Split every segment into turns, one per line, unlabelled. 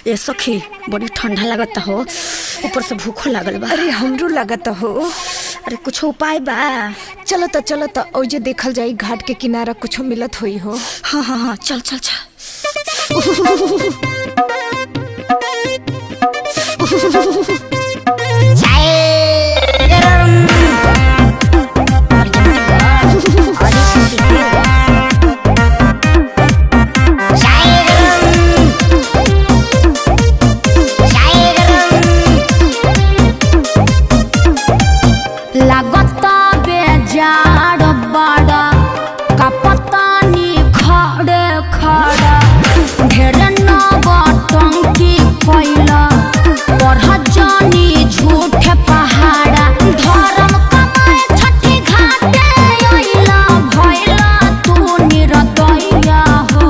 ये सखी बड़ी ठंडा लगता हो, ऊपर से भूखो लागल बा।
अरे हमरो लगता हो।
अरे कुछ उपाय बा?
चलो तो ओजे देखल जाई, घाट के किनारा कुछ मिलत होई हो।
हाँ हाँ हाँ, चल चल चल।
लगता बेजार बड़ा कपतानी खड़े खड़ा ढेर नौटंकी कैला पढ़ जानी झूठे पहाड़ा धर्म कमाए छठी घाटे अइला भइला तू निरदैया हो।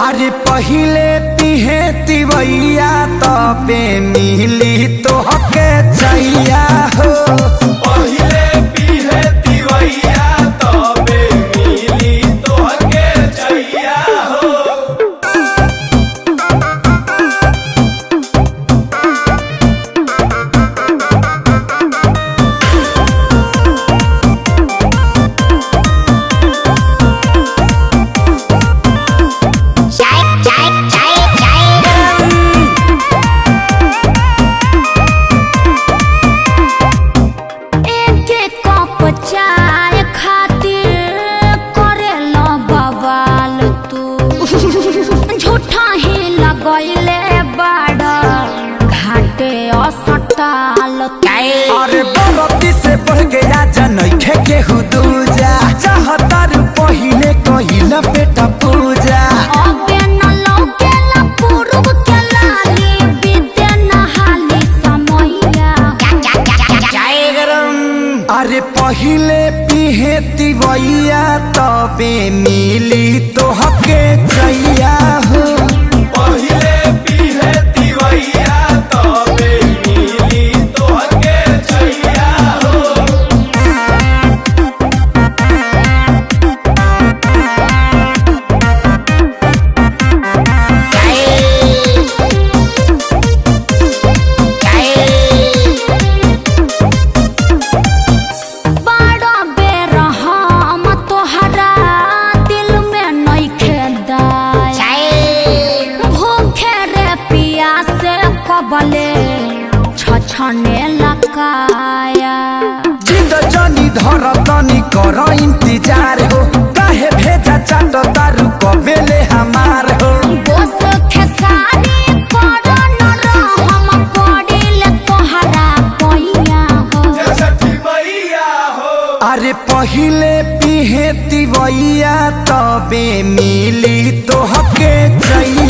अरे पहिले पिहे तिवैया तबे मिली तो हके चैया हो।
पहिले पिहे तिवैया तबे मिली तो हके चैया हो।
चाय खातिर करेला बवाल तू झूठा ही लगैले बाड़ा घाटे असटाल।
अरे बरती से बढ़ गया जनैखे केहू दूजा चाहतारू पहिले कहिला बेटा पूजा।
अबे न लौकेला पूर्व के लाली विद्या नहाली समैया।
अरे पहिले पिहे तिवैया तबे मिली तो हके चैया हो।
पहिले पिहे तिवैया तबे मिली तो हके चैया हो।
बड़ा बेरहम तोहरा दिल में नइखे दाया भूखे रे पियासे कबले छछने लकाया।
जिंद जनी धर तनी कर इंतजार हो, काहे भेजा चाट तारू कबेले हमार हो।
बोस खेसारी कर न रहम पड़िले तोहरा पैया हो।
छठी मैया हो।
अरे पहिले पिहे तिवैया तबे मिली तो हके चैया।